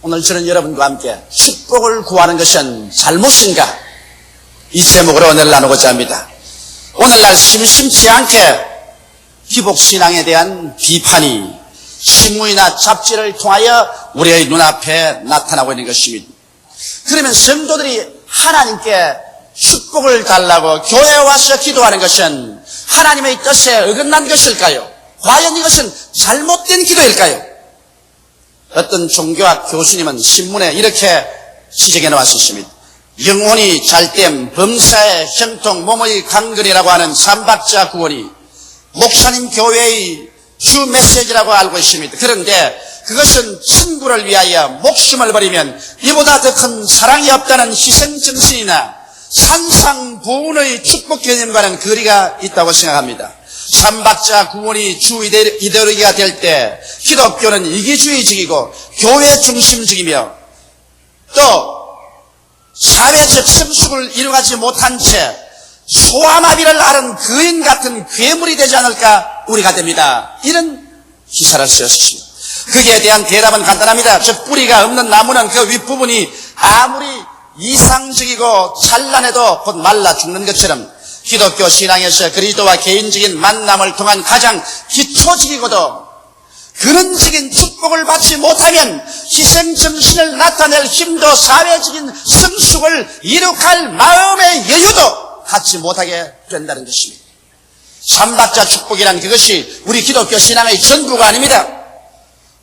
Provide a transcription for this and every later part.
오늘 저는 여러분과 함께 축복을 구하는 것은 잘못인가? 이 제목으로 오늘 나누고자 합니다. 오늘날 심심치 않게 기복신앙에 대한 비판이 신문이나 잡지를 통하여 우리의 눈앞에 나타나고 있는 것입니다. 그러면 성도들이 하나님께 축복을 달라고 교회에 와서 기도하는 것은 하나님의 뜻에 어긋난 것일까요? 과연 이것은 잘못된 기도일까요? 어떤 종교학 교수님은 신문에 이렇게 지적해 놓았습니다. 영혼이 잘됨 범사의 형통 몸의 강건이라고 하는 삼박자 구원이 목사님 교회의 주 메시지라고 알고 있습니다. 그런데 그것은 친구를 위하여 목숨을 버리면 이보다 더 큰 사랑이 없다는 희생정신이나 산상보훈의 축복 개념과는 거리가 있다고 생각합니다. 삼박자 구원이 주 이데올로기가 될 때 기독교는 이기주의적이고 교회 중심적이며 또 사회적 성숙을 이루어가지 못한 채 소아마비를 앓은 거인 같은 괴물이 되지 않을까 우리가 됩니다. 이런 기사를 쓰였습니다. 거기에 대한 대답은 간단합니다. 즉 뿌리가 없는 나무는 그 윗부분이 아무리 이상적이고 찬란해도 곧 말라 죽는 것처럼 기독교 신앙에서 그리스도와 개인적인 만남을 통한 가장 기초적이고도 근원적인 축복을 받지 못하면 희생정신을 나타낼 힘도 사회적인 성숙을 이룩할 마음의 여유도 갖지 못하게 된다는 것입니다. 삼박자 축복이란 그것이 우리 기독교 신앙의 전부가 아닙니다.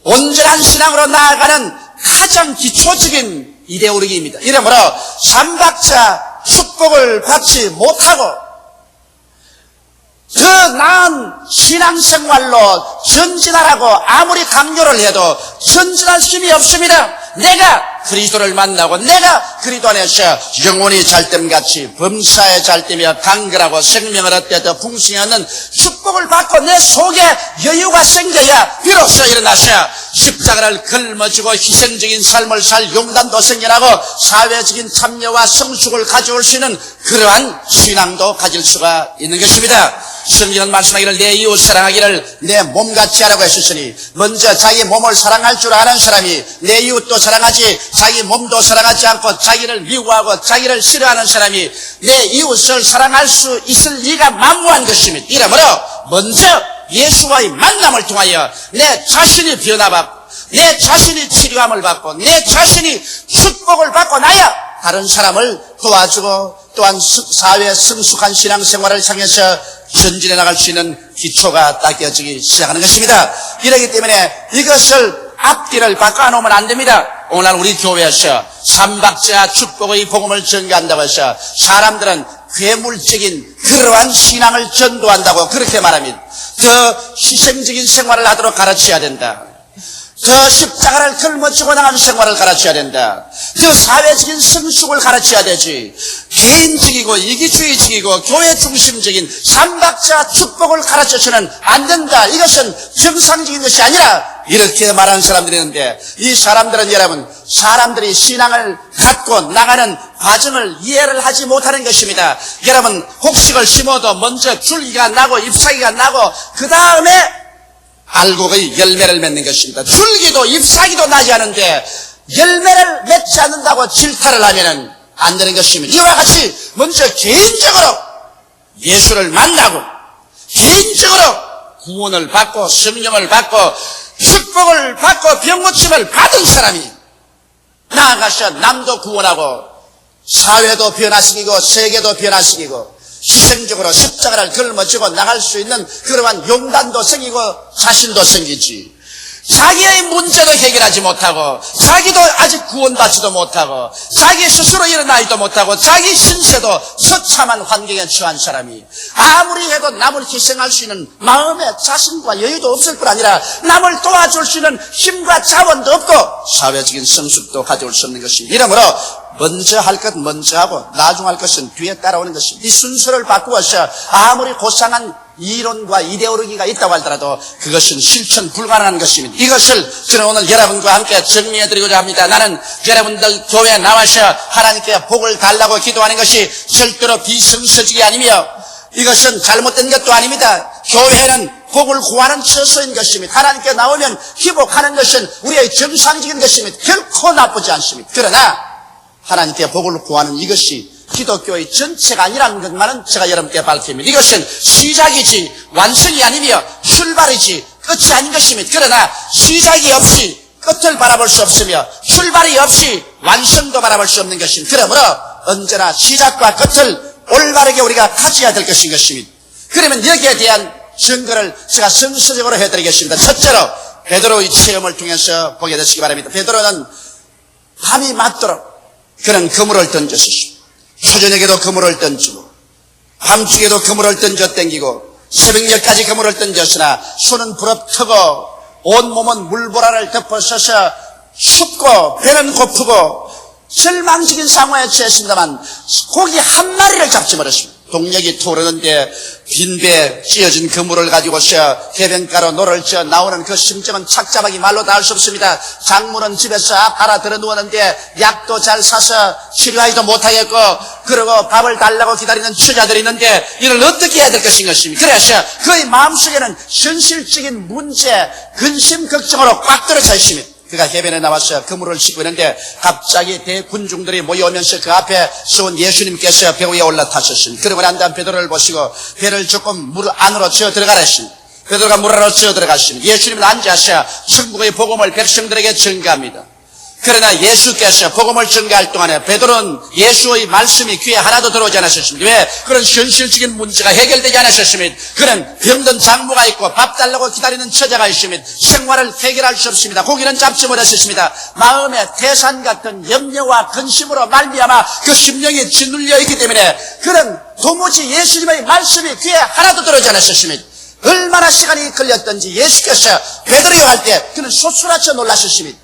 온전한 신앙으로 나아가는 가장 기초적인 이데올로기입니다. 이러므로 삼박자 축복을 받지 못하고 더 나은 신앙생활로 전진하라고 아무리 강요를 해도 전진할 힘이 없습니다. 내가 그리스도를 만나고 내가 그리스도 안에서 영혼이 잘됨같이 범사에 잘되며 강건하고 생명을 얻되 더 풍성히 얻는 축복을 받고 내 속에 여유가 생겨야 비로소 일어나서 십자가를 걸머쥐고 희생적인 삶을 살 용단도 생겨나고 사회적인 참여와 성숙을 가져올 수 있는 그러한 신앙도 가질 수가 있는 것입니다. 성경은 말씀하기를 내 이웃 사랑하기를 내 몸같이 하라고 했으니 먼저 자기 몸을 사랑할 줄 아는 사람이 내 이웃도 사랑하지 자기 몸도 사랑하지 않고 자기를 미워하고 자기를 싫어하는 사람이 내 이웃을 사랑할 수 있을 리가 만무한 것입니다. 이러므로 먼저 예수와의 만남을 통하여 내 자신이 변화받고 내 자신이 치료함을 받고 내 자신이 축복을 받고 나야 다른 사람을 도와주고 또한 사회 성숙한 신앙생활을 향해서 전진해 나갈 수 있는 기초가 닦여지기 시작하는 것입니다. 이러기 때문에 이것을 앞뒤를 바꿔놓으면 안 됩니다. 오늘 우리 교회에서 삼박자 축복의 복음을 전가한다고 해서 사람들은 괴물적인 그러한 신앙을 전도한다고 그렇게 말합니다. 더 희생적인 생활을 하도록 가르쳐야 된다. 더 십자가를 걸머쥐고 나가는 생활을 가르쳐야 된다. 더 사회적인 성숙을 가르쳐야 되지. 개인적이고 이기주의적이고 교회 중심적인 삼박자 축복을 가르쳐서는 안 된다. 이것은 정상적인 것이 아니라 이렇게 말하는 사람들이 있는데 이 사람들은 여러분 사람들이 신앙을 갖고 나가는 과정을 이해를 하지 못하는 것입니다. 여러분 곡식을 심어도 먼저 줄기가 나고 잎사귀가 나고 그 다음에 알곡의 열매를 맺는 것입니다. 줄기도 잎사귀도 나지 않은데 열매를 맺지 않는다고 질타를 하면 안 되는 것입니다. 이와 같이 먼저 개인적으로 예수를 만나고 개인적으로 구원을 받고 성령을 받고 축복을 받고 병고침을 받은 사람이 나아가서 남도 구원하고 사회도 변화시키고 세계도 변화시키고 희생적으로 십자가를 걸머쥐고 나갈 수 있는 그러한 용단도 생기고 자신도 생기지. 자기의 문제도 해결하지 못하고 자기도 아직 구원받지도 못하고 자기 스스로 일어나지도 못하고 자기 신세도 처참한 환경에 처한 사람이 아무리 해도 남을 희생할 수 있는 마음의 자신과 여유도 없을 뿐 아니라 남을 도와줄 수 있는 힘과 자원도 없고 사회적인 성숙도 가져올 수 없는 것입니다. 이러므로 먼저 할 것 먼저 하고 나중 할 것은 뒤에 따라오는 것입니다. 이 순서를 바꾸어서 아무리 고상한 이론과 이데올로기가 있다고 하더라도 그것은 실천 불가능한 것입니다. 이것을 저는 오늘 여러분과 함께 정리해드리고자 합니다. 나는 여러분들 교회에 나와서 하나님께 복을 달라고 기도하는 것이 절대로 비성서적이 아니며 이것은 잘못된 것도 아닙니다. 교회는 복을 구하는 처소인 것입니다. 하나님께 나오면 기복하는 것은 우리의 정상적인 것입니다. 결코 나쁘지 않습니다. 그러나 하나님께 복을 구하는 이것이 기독교의 전체가 아니라는 것만은 제가 여러분께 밝힙니다. 이것은 시작이지 완성이 아니며 출발이지 끝이 아닌 것입니다. 그러나 시작이 없이 끝을 바라볼 수 없으며 출발이 없이 완성도 바라볼 수 없는 것입니다. 그러므로 언제나 시작과 끝을 올바르게 우리가 가져야 될 것인 것입니다. 그러면 여기에 대한 증거를 제가 성서적으로 해드리겠습니다. 첫째로 베드로의 체험을 통해서 보게 되시기 바랍니다. 베드로는 밤이 맞도록 그는 그물을 던졌습니다. 초저녁에도 그물을 던지고 밤중에도 그물을 던져 땡기고 새벽녘까지 그물을 던졌으나 손은 부럽트고 온몸은 물보라를 덮어서서 춥고 배는 고프고 절망적인 상황에 처했습니다만 고기 한 마리를 잡지 못했습니다. 동력이 토르는데 빈배에 찧어진 그물을 가지고서 해변가로 노를 저 나오는 그 심정은 착잡하기 말로 다 할 수 없습니다. 장모는 집에서 알아 들어 누웠는데 약도 잘 사서 치료하지도 못하겠고 그러고 밥을 달라고 기다리는 처자들이 있는데 이를 어떻게 해야 될 것인 것입니다. 그래서 그의 마음속에는 현실적인 문제, 근심, 걱정으로 꽉 들어차 있습니다. 그가 해변에 나와서 그물을 씻고 있는데 갑자기 대군중들이 모여오면서 그 앞에 세운 예수님께서 배 위에 올라타셨습니다. 그러고 난 다음 베드로를 보시고 배를 조금 물 안으로 쳐 들어가라 했습니다. 베드로가 물 안으로 쳐 들어갔습니다. 예수님은 앉아서 천국의 복음을 백성들에게 전가합니다. 그러나 예수께서 복음을 전가할 동안에 베드로는 예수의 말씀이 귀에 하나도 들어오지 않았었습니다. 왜? 그런 현실적인 문제가 해결되지 않았었습니다. 그는 병든 장모가 있고 밥 달라고 기다리는 처자가 있습니다. 생활을 해결할 수 없습니다. 고기는 잡지 못했었습니다. 마음에 태산 같은 염려와 근심으로 말미암아 그 심령이 짓눌려 있기 때문에 그는 도무지 예수님의 말씀이 귀에 하나도 들어오지 않았었습니다. 얼마나 시간이 걸렸던지 예수께서 베드로에게 할 때 그는 소스라쳐 놀라셨습니다.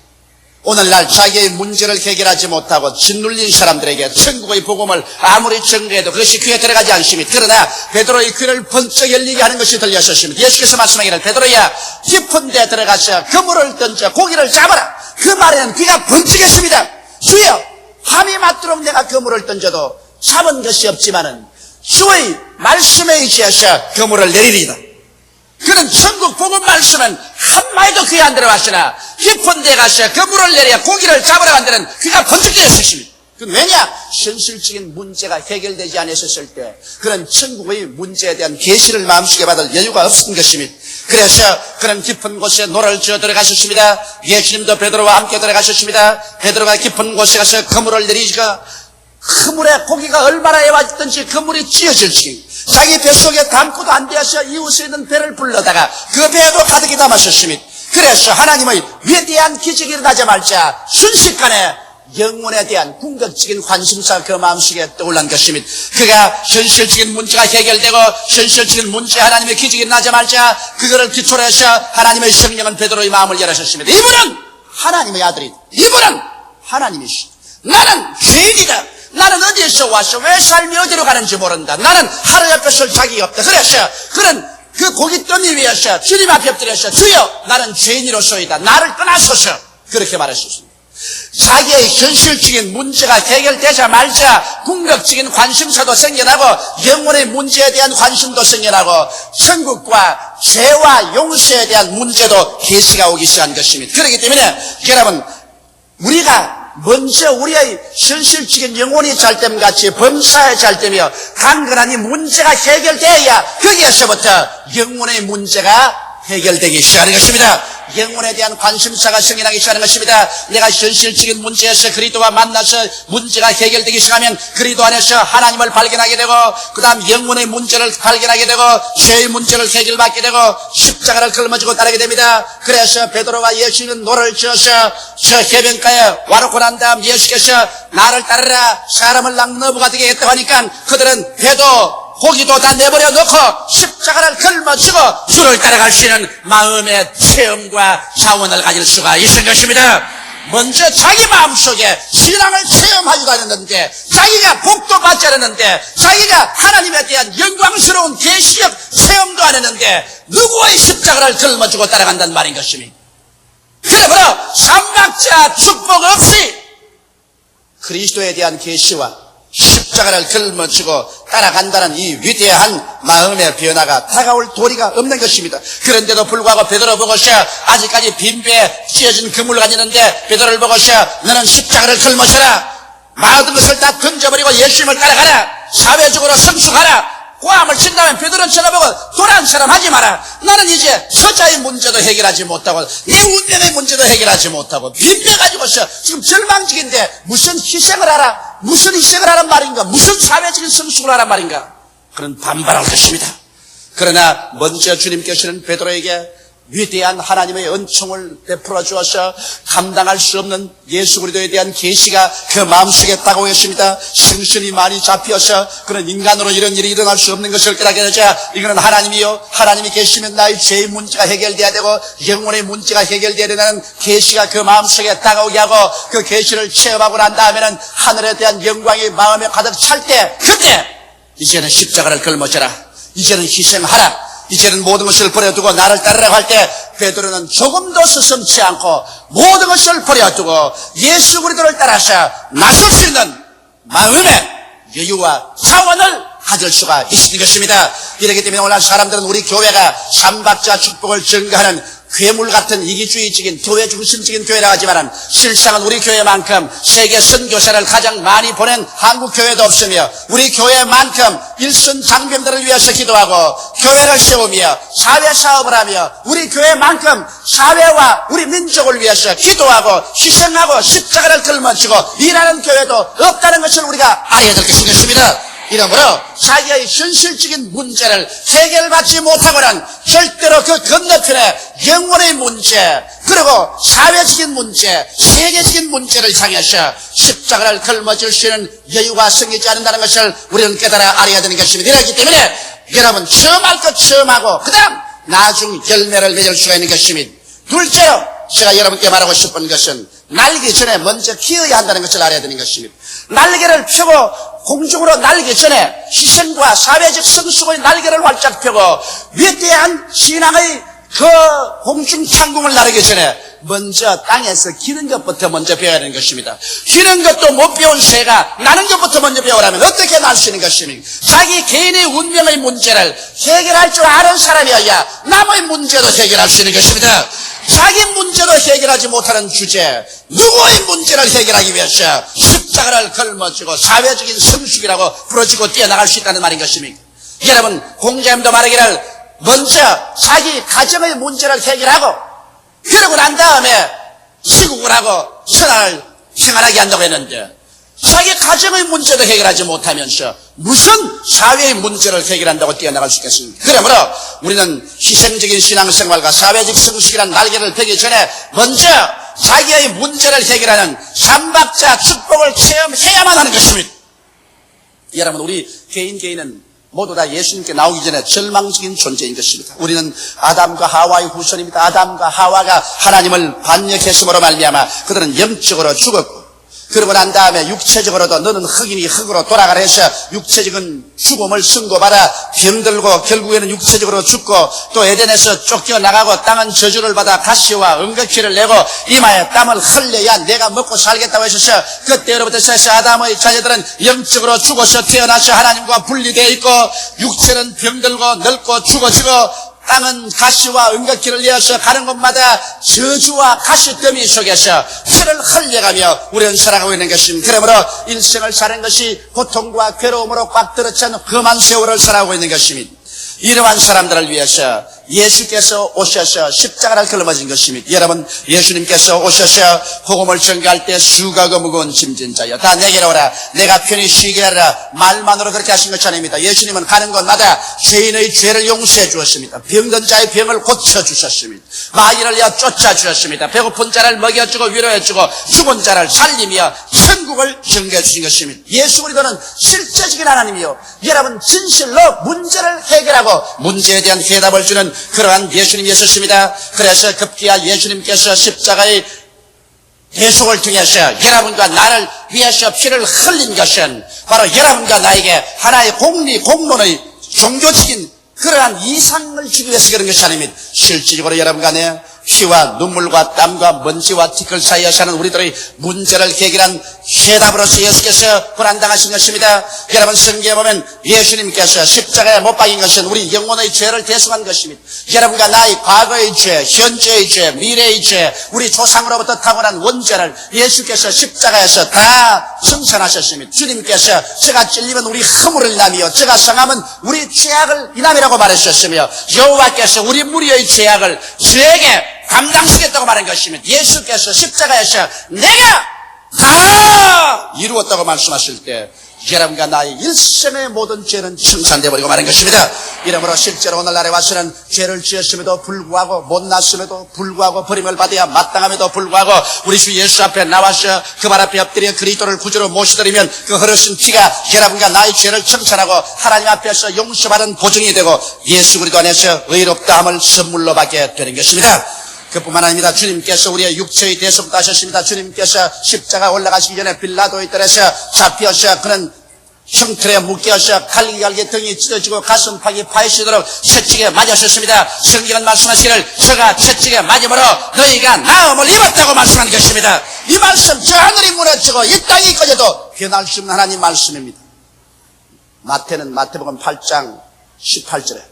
오늘날 자기의 문제를 해결하지 못하고 짓눌린 사람들에게 천국의 복음을 아무리 전가해도 그것이 귀에 들어가지 않습니다. 그러나 베드로의 귀를 번쩍 열리게 하는 것이 들렸었습니다. 예수께서 말씀하기를 베드로야 깊은 데 들어가서 그물을 던져 고기를 잡아라. 그 말에는 귀가 번쩍했습니다. 주여 밤이 맞도록 내가 그물을 던져도 잡은 것이 없지만은 주의 말씀에 의지해서 그물을 내리리이다. 그는 천국 복음 말씀은 한마디도 귀에 안 들어왔으나 깊은 데 가서 그물을 내려 고기를 잡으러 간 데는 귀가 번쩍 뜨였습니다. 왜냐? 현실적인 문제가 해결되지 않았을 때 그런 천국의 문제에 대한 계시를 마음속에 받을 여유가 없었던 것입니다. 그래서 그런 깊은 곳에 노를 지어 들어가셨습니다. 예수님도 베드로와 함께 들어가셨습니다. 베드로가 깊은 곳에 가서 그물을 내리니까 그물에 고기가 얼마나 애와있던지 그물이 찧어질지 자기 뱃속에 담고도 안 되어서 이웃에 있는 배를 불러다가 그 배에도 가득히 담았었습니다. 그래서 하나님의 위대한 기적이 일어나자마자 순식간에 영혼에 대한 궁극적인 관심사가 그 마음속에 떠올란 것입니다. 그가 현실적인 문제가 해결되고 현실적인 문제 하나님의 기적이 일어나자마자 그거를 기초로 해서 하나님의 성령은 베드로의 마음을 열어셨습니다. 이분은 하나님의 아들이다. 이분은 하나님이시다. 나는 죄인이다. 나는 어디에서 왔어? 왜 삶이 어디로 가는지 모른다. 나는 하늘 옆에 설 자격이 없다. 그래서 그는 그 고기 떠니 위해서 주님 앞에 엎드려서 주여 나는 죄인이로소이다. 나를 떠나소서. 그렇게 말했습니다. 자기의 현실적인 문제가 해결되자마자 궁극적인 관심사도 생겨나고 영혼의 문제에 대한 관심도 생겨나고 천국과 죄와 용서에 대한 문제도 계시가 오기 시작한 것입니다. 그렇기 때문에 여러분 우리가 먼저 우리의 현실적인 영혼이 잘됨 같이 범사에 잘되며 강건한 이 문제가 해결되어야 거기에서부터 영혼의 문제가 해결되기 시작하는 것입니다. 영혼에 대한 관심사가 생겨나기 시작하는 것입니다. 내가 현실적인 문제에서 그리스도와 만나서 문제가 해결되기 시작하면 그리스도 안에서 하나님을 발견하게 되고 그 다음 영혼의 문제를 발견하게 되고 죄의 문제를 해결받게 되고 십자가를 걸머지고 따르게 됩니다. 그래서 베드로와 예수님은 노를 지어서 저 해변가에 와놓고 난 다음 예수께서 나를 따르라 사람을 낙너부가 되게 했다고 하니까 그들은 배도 고기도 다 내버려 놓고 십자가를 걸머쥐고 주를 따라갈 수 있는 마음의 체험과 자원을 가질 수가 있을 것입니다. 먼저 자기 마음속에 신앙을 체험하지도 않았는데 자기가 복도 받지 않았는데 자기가 하나님에 대한 영광스러운 계시적 체험도 안 했는데 누구의 십자가를 걸머쥐고 따라간다는 말인 것입니다. 그러므로 삼각자 축복 없이 그리스도에 대한 계시와 십자가를 걸머쥐고 따라간다는 이 위대한 마음의 변화가 다가올 도리가 없는 것입니다. 그런데도 불구하고 베드로 보고서 아직까지 빈배에 찢어진 그물을 가지는데 베드로를 보고서 너는 십자가를 걸머셔라. 모든 것을 다 던져버리고 예수님을 따라가라. 사회적으로 성숙하라. 고함을 친다면 베드로는 쳐다보고 도란 사람 하지 마라. 나는 이제 처자의 문제도 해결하지 못하고 내 운명의 문제도 해결하지 못하고 빈배 가지고서 지금 절망적인데 무슨 희생을 하라. 무슨 희생을 하란 말인가. 무슨 사회적인 성숙을 하란 말인가. 그런 반발할 것입니다. 그러나 먼저 주님께서는 베드로에게 위대한 하나님의 은총을 베풀어 주어서 감당할 수 없는 예수 그리스도에 대한 계시가 그 마음속에 다가오고 있습니다. 정신이 많이 잡혀서 그런 인간으로 이런 일이 일어날 수 없는 것을 깨닫게 되자 이거는 하나님이요, 하나님이 계시면 나의 죄의 문제가 해결돼야 되고 영혼의 문제가 해결돼야 되는 계시가 그 마음속에 다가오게 하고 그 계시를 체험하고 난 다음에는 하늘에 대한 영광이 마음에 가득 찰 때 그때 이제는 십자가를 걸머져라. 이제는 희생하라. 이제는 모든 것을 버려두고 나를 따르라고 할 때 베드로는 조금도 서슴지 않고 모든 것을 버려두고 예수 그리스도를 따라서 나설 수 있는 마음의 여유와 자원을 가질 수가 있는 것입니다. 이렇기 때문에 오늘 사람들은 우리 교회가 삼박자 축복을 증가하는 괴물 같은 이기주의적인 교회 중심적인 교회라고 하지만 실상은 우리 교회만큼 세계 선교사를 가장 많이 보낸 한국 교회도 없으며 우리 교회만큼 일선 장병들을 위해서 기도하고 교회를 세우며 사회사업을 하며 우리 교회만큼 사회와 우리 민족을 위해서 기도하고 희생하고 십자가를 걸머쥐고 일하는 교회도 없다는 것을 우리가 알아야 될 것입니다. 이러므로 자기의 현실적인 문제를 해결받지 못하고는 절대로 그 건너편에 영혼의 문제 그리고 사회적인 문제 세계적인 문제를 향해서 십자가를 걸머질 수 있는 여유가 생기지 않는다는 것을 우리는 깨달아 알아야 되는 것입니다. 그렇기 때문에 여러분 처음할 것 처음하고 그 다음 나중 열매를 맺을 수가 있는 것입니다. 둘째로 제가 여러분께 말하고 싶은 것은 날기 전에 먼저 키워야 한다는 것을 알아야 되는 것입니다. 날개를 펴고 공중으로 날기 전에 희생과 사회적 성숙의 날개를 활짝 펴고 위대한 신앙의 그 공중창공을 나르기 전에 먼저 땅에서 기는 것부터 먼저 배워야 하는 것입니다. 기는 것도 못 배운 새가 나는 것부터 먼저 배우라면 어떻게 날 수 있는 것입니까? 자기 개인의 운명의 문제를 해결할 줄 아는 사람이어야 남의 문제도 해결할 수 있는 것입니다. 자기 문제도 해결하지 못하는 주제 누구의 문제를 해결하기 위해서 십자가를 걸머쥐고 사회적인 성숙이라고 부러지고 뛰어나갈 수 있다는 말인 것입니까? 여러분 공자님도 말하기를 먼저 자기 가정의 문제를 해결하고 그러고 난 다음에 시국을 하고 천하를 평안하게 한다고 했는데 자기 가정의 문제도 해결하지 못하면서 무슨 사회의 문제를 해결한다고 뛰어나갈 수 있겠습니까? 그러므로 우리는 희생적인 신앙생활과 사회적 성숙이라는 날개를 펴기 전에 먼저 자기의 문제를 해결하는 삼박자 축복을 체험해야만 하는 것입니다. 여러분 우리 개인은 모두 다 예수님께 나오기 전에 절망적인 존재인 것입니다. 우리는 아담과 하와의 후손입니다. 아담과 하와가 하나님을 반역했음으로 말미암아 그들은 영적으로 죽었고 그러고 난 다음에 육체적으로도 너는 흙이니 흙으로 돌아가라 해서 육체적인 죽음을 선고받아 병들고 결국에는 육체적으로 죽고 또 에덴에서 쫓겨나가고 땅은 저주를 받아 가시와 응급기를 내고 이마에 땀을 흘려야 내가 먹고 살겠다고 하셔서 그때로부터 해서 아담의 자녀들은 영적으로 죽어서 태어나서 하나님과 분리되어 있고 육체는 병들고 늙고 죽어지고 땅은 가시와 응급기를 내어서 가는 곳마다 저주와 가시더미 속에서 피를 흘려가며 우리는 살아가고 있는 것입니다. 그러므로 일생을 사는 것이 고통과 괴로움으로 꽉 들어찬 험한 세월을 살아가고 있는 것입니다. 이러한 사람들을 위해서 예수께서 오셔서 십자가를 걸머진 것입니다. 여러분 예수님께서 오셔서 복음을 전가할 때 수고하고 무거운 짐진 자여 다 내게로 오라 내가 편히 쉬게 하라 말만으로 그렇게 하신 것이 아닙니다. 예수님은 가는 곳마다 죄인의 죄를 용서해 주었습니다. 병든 자의 병을 고쳐주셨습니다. 마귀를 내어 쫓아주셨습니다. 배고픈 자를 먹여주고 위로해주고 죽은 자를 살리며 천국을 증거해 주신 것입니다. 예수 그리스도는 실제적인 하나님이요 여러분 진실로 문제를 해결하고 문제에 대한 해답을 주는 그러한 예수님이었습니다. 그래서 급기야 예수님께서 십자가의 대속을 통해서 여러분과 나를 위해서 피를 흘린 것은 바로 여러분과 나에게 하나의 공론의 종교적인 그러한 이상을 주기 위해서 그런 것이 아닙니다. 실질적으로 여러분과 내 피와 눈물과 땀과 먼지와 티끌 사이에 사는 우리들의 문제를 해결한 해답으로서 예수께서 고난당하신 것입니다. 여러분 성경에 보면 예수님께서 십자가에 못 박인 것은 우리 영혼의 죄를 대속한 것입니다. 여러분과 나의 과거의 죄, 현재의 죄, 미래의 죄, 우리 조상으로부터 타고난 원죄를 예수께서 십자가에서 다 청산하셨습니다. 주님께서 제가 찔리면 우리 허물을 인함이요 제가 상하면 우리 죄악을 인함이라고 말하셨으며 여호와께서 우리 무리의 죄악을 저에게 감당시켰다고 말한 것입니다. 예수께서 십자가에서 내가 다 이루었다고 말씀하실 때 여러분과 나의 일생의 모든 죄는 청산되어버리고 말한 것입니다. 이러므로 실제로 오늘날에 와서는 죄를 지었음에도 불구하고 못났음에도 불구하고 버림을 받아야 마땅함에도 불구하고 우리 주 예수 앞에 나와서 그 발 앞에 엎드려 그리스도를 구주로 모시드리면 그 흐르신 피가 여러분과 나의 죄를 청산하고 하나님 앞에서 용서받은 보증이 되고 예수 그리스도 안에서 의롭다함을 선물로 받게 되는 것입니다. 그뿐만 아닙니다. 주님께서 우리의 육체의 대속도 하셨습니다. 주님께서 십자가 올라가시기 전에 빌라도의 뜰에서 잡혀서 그는 형틀에 묶여서 갈기갈기 등이 찢어지고 가슴팍이 파이시도록 채찍에 맞으셨습니다. 성경은 말씀하시기를 저가 채찍에 맞음으로 너희가 나음을 입었다고 말씀한 것입니다. 이 말씀 저 하늘이 무너지고 이 땅이 꺼져도 변할 수 없는 하나님 말씀입니다. 마태는 마태복음 8장 18절에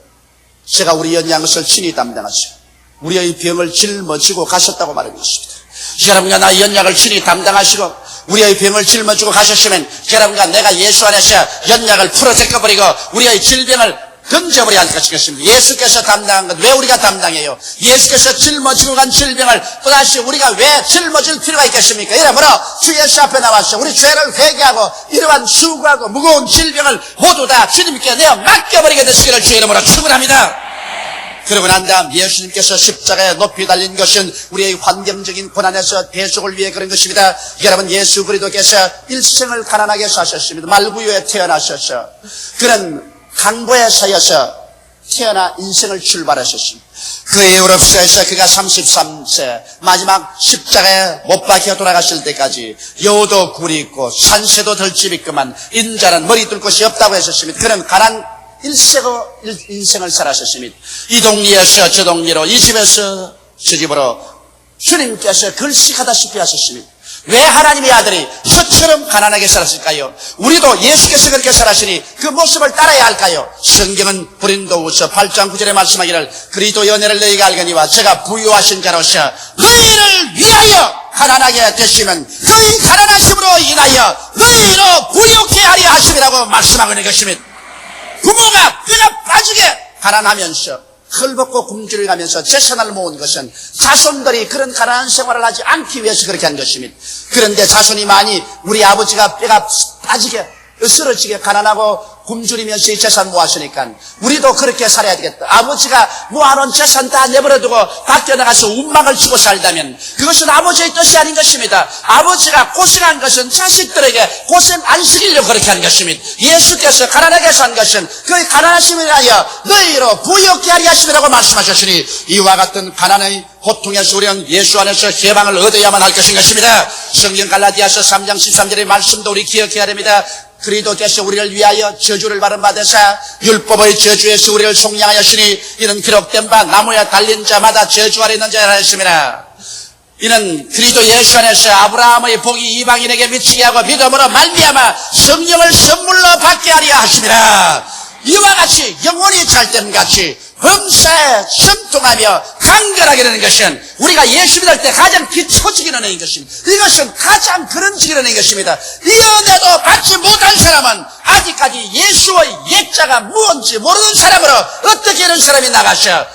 제가 우리 연약한 것을 친히 담당하시고 우리의 병을 짊어지고 가셨다고 말한 것입니다. 여러분과 나의 연약을 친히 담당하시고 우리의 병을 짊어지고 가셨으면 여러분과 내가 예수 안에서 연약을 풀어제껴버리고 우리의 질병을 던져버려야 할 것이겠습니다. 예수께서 담당한 것 왜 우리가 담당해요? 예수께서 짊어지고 간 질병을 또다시 우리가 왜 짊어질 필요가 있겠습니까? 이러므로 주 예수 앞에 나와서 우리 죄를 회개하고 이러한 수고하고 무거운 질병을 모두 다 주님께 내어 맡겨버리게 되시기를 주의 이름으로 축원합니다. 그러고 난 다음 예수님께서 십자가에 높이 달린 것은 우리의 환경적인 고난에서 대속을 위해 그런 것입니다. 여러분 예수 그리스도께서 일생을 가난하게 사셨습니다. 말구유에 태어나셔서 그런 강보에 사여서 태어나 인생을 출발하셨습니다. 그 이후로부터 그가 33세 마지막 십자가에 못 박혀 돌아가실 때까지 여우도 굴이 있고 산새도 덜집이 있구만 인자는 머리 둘 곳이 없다고 하셨습니다. 그는 가난 일세고 인생을 살았었습니다. 이 동리에서 저 동리로 이 집에서 저 집으로 주님께서 걸식하다시피 하셨습니다. 왜 하나님의 아들이 저처럼 가난하게 살았을까요? 우리도 예수께서 그렇게 살았으니 그 모습을 따라야 할까요? 성경은 고린도후서 8장 9절에 말씀하기를 그리스도의 은혜를 너희가 알거니와 제가 부유하신 자로서 너희를 위하여 가난하게 되시면 그의 가난하심으로 인하여 너희로 부유케 하려 하심이라고 말씀하고 있는 것입니다. 부모가 뼈가 빠지게 가난하면서 헐벗고 굶주려 가면서 재산을 모은 것은 자손들이 그런 가난한 생활을 하지 않기 위해서 그렇게 한 것입니다. 그런데 자손이 많이 우리 아버지가 뼈가 빠지게 쓰러지게 가난하고 굶주리면서 이 재산 모았으니까 우리도 그렇게 살아야 되겠다. 아버지가 모아놓은 재산 다 내버려두고 밖에 나가서 운막을 치고 살다면 그것은 아버지의 뜻이 아닌 것입니다. 아버지가 고생한 것은 자식들에게 고생 안 시키려고 그렇게 한 것입니다. 예수께서 가난하게 산 것은 그 가난하심을 위하여 너희로 부유케 하려 하심이라고 말씀하셨으니 이와 같은 가난의 고통에서 우리는 예수 안에서 해방을 얻어야만 할 것입니다. 성경 갈라디아서 3장 13절의 말씀도 우리 기억해야 됩니다. 그리스도께서 우리를 위하여 저주를 받은 바 되사 율법의 저주에서 우리를 속량하였으니 이는 기록된 바 나무에 달린 자마다 저주 아래 있는 자라 했습니다. 이는 그리스도 예수 안에서 아브라함의 복이 이방인에게 미치게 하고 믿음으로 말미암아 성령을 선물로 받게 하려 하심이라. 이와 같이 영혼이 잘됨 같이 범사에 순통하며 간결하게 되는 것은 우리가 예수 믿을 때 가장 기초적인 은혜인 것입니다. 이것은 가장 근원적인 은혜인 것입니다. 이 은혜도 받지 못한 사람은 아직까지 예수의 예자가 무언지 모르는 사람으로 어떻게 이런 사람이 나가셔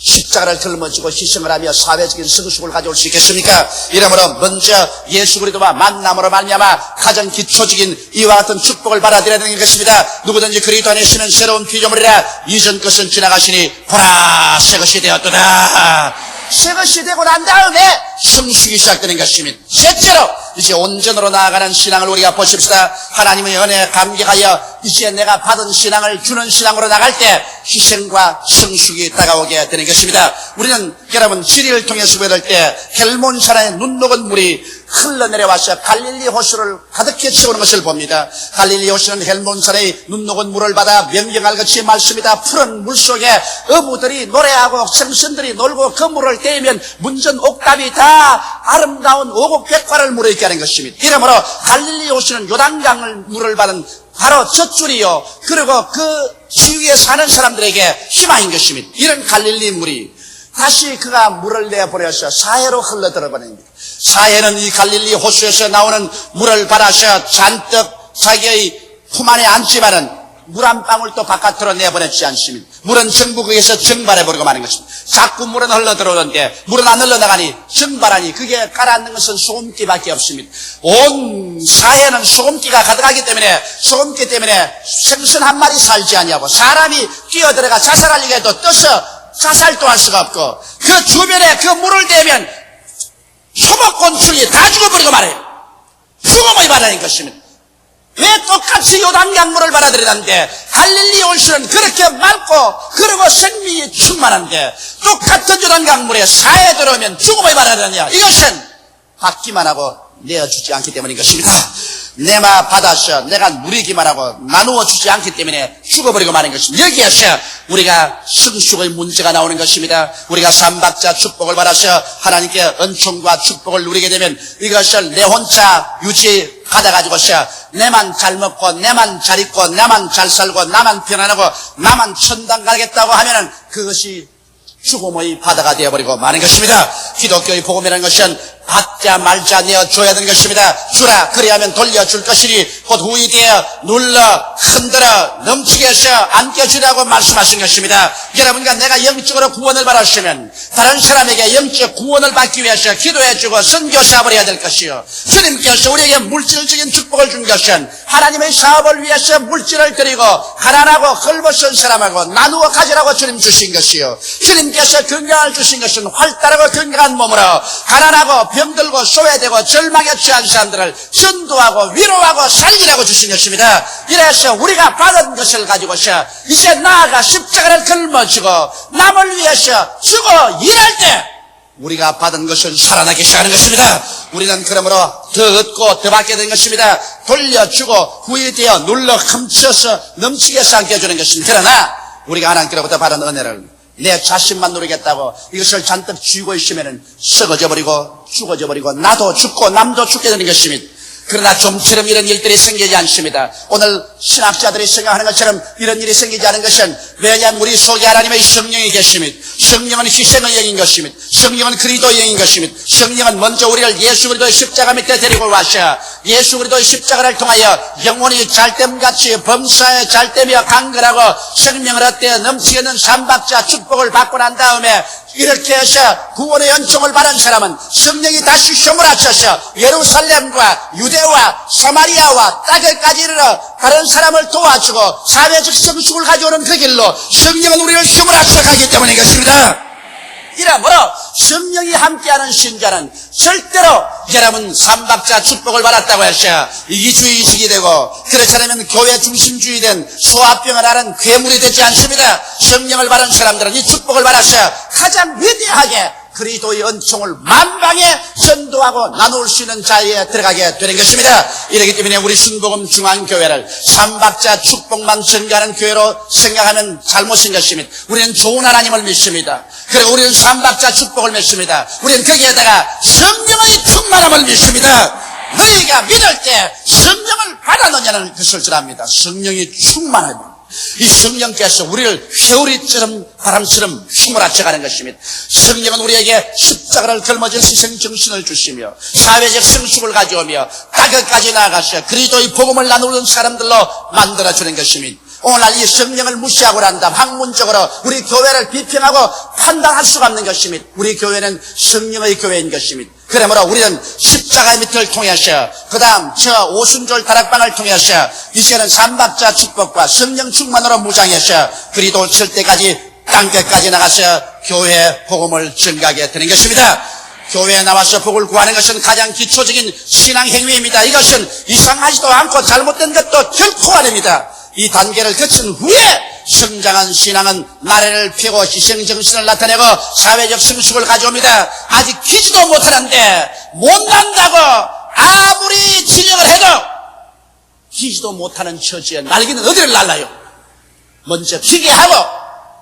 십자가를 짊어지고 희생을 하며 사회적인 성숙을 가져올 수 있겠습니까? 이러므로 먼저 예수 그리스도와 만남으로 말미암아 가장 기초적인 이와 같은 축복을 받아들여야 되는 것입니다. 누구든지 그리스도 안에 있으면 새로운 피조물이라 이전 것은 지나가시니 보라 새 것이 되었도다. 새 것이 되고 난 다음에 성숙이 시작되는 것입니다. 셋째로 이제 온전으로 나아가는 신앙을 우리가 보십시다. 하나님의 은혜에 감격하여 이제 내가 받은 신앙을 주는 신앙으로 나갈 때 희생과 성숙이 다가오게 되는 것입니다. 우리는 여러분 지리를 통해서 보낼 때 헬몬산의 눈 녹은 물이 흘러내려와서 갈릴리 호수를 가득히 채우는 것을 봅니다. 갈릴리 호수는 헬몬산의 눈 녹은 물을 받아 명경할 것이 말씀이다. 푸른 물속에 어부들이 노래하고 생선들이 놀고 그 물을 떼면 문전 옥답이 다 아름다운 오곡백과를 물어있게 하는 것입니다. 이러므로 갈릴리 호수는 요단강을 물을 받은 바로 젖줄이요, 그리고 그 지위에 사는 사람들에게 희망인 것입니다. 이런 갈릴리 물이 다시 그가 물을 내버려서 사해로 흘러들어 버립니다. 사해는 이 갈릴리 호수에서 나오는 물을 받아서 잔뜩 자기의 품 안에 안지만은 물 한 방울도 바깥으로 내보내지 않습니다. 물은 전부 거기서 증발해버리고 마는 것입니다. 자꾸 물은 흘러들어오는데 물은 안 흘러나가니 증발하니 그게 가라앉는 것은 소금기밖에 없습니다. 온 사해는 소금기가 가득하기 때문에 소금기 때문에 생선 한 마리 살지 아니하고 사람이 뛰어들어가 자살하려고 해도 떠서 자살도 할 수가 없고 그 주변에 그 물을 대면 초목곤충이 다 죽어버리고 말해요. 죽음의 바다인 것입니다. 왜 똑같이 요단강 물을 받아들이는데 갈릴리 호수는 그렇게 맑고 그리고 생명이 충만한데 똑같은 요단강 물에 사해 들어오면 죽음의 바다느냐? 이것은 받기만 하고 내어주지 않기 때문인 것입니다. 내마 받아서 내가 누리기만 하고 나누어 주지 않기 때문에 죽어버리고 마는 것입니다. 여기에서 우리가 성숙의 문제가 나오는 것입니다. 우리가 삼박자 축복을 받아서 하나님께 은총과 축복을 누리게 되면 이것을 내 혼자 유지받아가지고서 내만 잘 먹고 내만 잘 입고 내만 잘 살고 나만 편안하고 나만 천당 가겠다고 하면은 그것이 죽음의 바다가 되어버리고 마는 것입니다. 기독교의 복음이라는 것은 받자 말자 내어줘야 되는 것입니다. 주라 그리하면 돌려줄 것이니 곧 후이되어 눌러 흔들어 넘치게 해서 안겨주라고 말씀하신 것입니다. 여러분과 내가 영적으로 구원을 받았으면 다른 사람에게 영적 구원을 받기 위해서 기도해주고 선교사업을 해야 될 것이요, 주님께서 우리에게 물질적인 축복을 준 것은 하나님의 사업을 위해서 물질을 드리고 가난하고 헐벗은 사람하고 나누어 가지라고 주님 주신 것이요, 주님께서 건강을 주신 것은 활달하고 건강한 몸으로 가난하고 병들고 소외되고 절망에 취한 사람들을 전도하고 위로하고 살리라고 주신 것입니다. 이래서 우리가 받은 것을 가지고서 이제 나아가 십자가를 걸머지고 남을 위해서 죽어 일할 때 우리가 받은 것을 살아나기 시작하는 것입니다. 우리는 그러므로 더 얻고 더 받게 된 것입니다. 돌려주고 후회되어 눌러 훔쳐서 넘치게 삼켜주는 것입니다. 그러나 우리가 하나님께로부터 받은 은혜를 내 자신만 누리겠다고 이것을 잔뜩 쥐고 있으면 썩어져 버리고 죽어져 버리고 나도 죽고 남도 죽게 되는 것입니다. 그러나 좀처럼 이런 일들이 생기지 않습니다. 오늘 신학자들이 생각하는 것처럼 이런 일이 생기지 않은 것은 왜냐하면 우리 속에 하나님의 성령이 계십니다. 성령은 희생의 영인 것입니다. 성령은 그리스도의 영인 것입니다. 성령은 먼저 우리를 예수 그리스도의 십자가 밑에 데리고 와서 예수 그리스도의 십자가를 통하여 영혼이 잘됨같이 범사에 잘되며 강건하고 생명을 얻되 넘치게 있는 삼박자 축복을 받고 난 다음에 이렇게 해서 구원의 연총을 받은 사람은 성령이 다시 휘몰아쳐서 예루살렘과 유대와 사마리아와 땅에까지 이르러 다른 사람을 도와주고 사회적 성숙을 가져오는 그 길로 성령은 우리를 휘몰아쳐 가기 때문인 것입니다. 이러므로 성령이 함께하는 신자는 절대로 여러분 삼박자 축복을 받았다고 해서 이기주의식이 되고 그렇지 않으면 교회 중심주의된 소화병을 앓은 괴물이 되지 않습니다. 성령을 받은 사람들은 이 축복을 받아서 가장 위대하게 그리스도의 은총을 만방에 전도하고 나눌 수 있는 자리에 들어가게 되는 것입니다. 이렇기 때문에 우리 순복음 중앙교회를 삼박자 축복만 전가하는 교회로 생각하면 잘못인 것입니다. 우리는 좋은 하나님을 믿습니다. 그리고 우리는 삼박자 축복을 믿습니다. 우리는 거기에다가 성령의 충만함을 믿습니다. 너희가 믿을 때 성령을 받았느냐는 것을 전합니다. 성령이 충만하면 이 성령께서 우리를 회오리처럼 바람처럼 휘몰아쳐가는 것입니다. 성령은 우리에게 십자가를 걸머진 희생정신을 주시며 사회적 성숙을 가져오며 땅끝까지 나아가서 그리스도의 복음을 나누는 사람들로 만들어주는 것입니다. 오늘 이 성령을 무시하고 난다면 학문적으로 우리 교회를 비평하고 판단할 수가 없는 것입니다. 우리 교회는 성령의 교회인 것입니다. 그러므로 우리는 십자가의 밑을 통해서 그 다음 저 오순절 다락방을 통해서 이제는 삼박자 축복과 성령 충만으로 무장해서 그리스도 칠 때까지 땅끝까지 나가서 교회 복음을 전가하게 되는 것입니다. 교회에 나와서 복을 구하는 것은 가장 기초적인 신앙 행위입니다. 이것은 이상하지도 않고 잘못된 것도 결코 아닙니다. 이 단계를 거친 후에 성장한 신앙은 나래를 펴고 희생정신을 나타내고 사회적 성숙을 가져옵니다. 아직 기지도 못하는데 못난다고 아무리 진력을 해도 기지도 못하는 처지에 날개는 어디를 날라요? 먼저 기계하고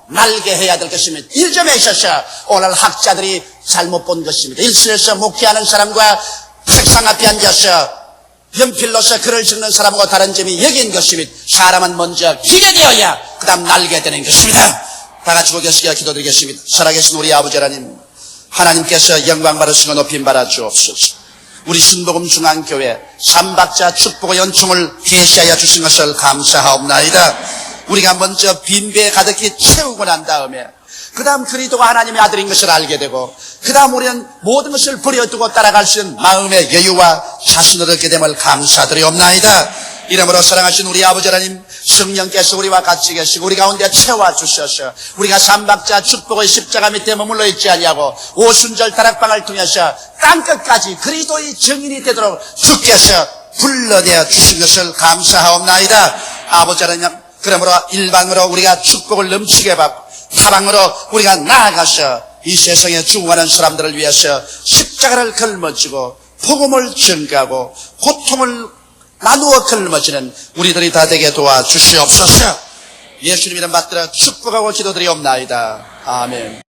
날개해야 될 것입니다. 1점에 있어서 오늘 학자들이 잘못 본 것입니다. 일선에서 목회하는 사람과 책상 앞에 앉아서 연필로서 글을 적는 사람과 다른 점이 여기인 것입니다. 사람은 먼저 기계되어야 그 다음 날개되는 것입니다. 다 같이 고개숙여 기도드리겠습니다. 살아계신 우리 아버지 하나님, 하나님께서 영광 받으시고 높임 받아 주옵소서. 우리 순복음 중앙교회 삼박자 축복의 연총을 계시하여 주신 것을 감사하옵나이다. 우리가 먼저 빈배에 가득히 채우고 난 다음에 그 다음 그리스도가 하나님의 아들인 것을 알게 되고 그 다음 우리는 모든 것을 버려두고 따라갈 수 있는 마음의 여유와 자신을 얻게 됨을 감사드리옵나이다. 이러므로 사랑하신 우리 아버지 하나님, 성령께서 우리와 같이 계시고 우리 가운데 채워주셔서 우리가 삼박자 축복의 십자가 밑에 머물러 있지 아니하고 오순절 다락방을 통해서 땅끝까지 그리스도의 증인이 되도록 주께서 불러내어 주신 것을 감사하옵나이다. 아버지 하나님, 그러므로 일방으로 우리가 축복을 넘치게 받고 타방으로 우리가 나아가서 이 세상에 죽어가는 사람들을 위해서 십자가를 걸머지고 복음을 전가하고 고통을 나누어 걸머지는 우리들이 다 되게 도와주시옵소서. 예수님 이름 받들어 축복하고 기도드리옵나이다. 아멘.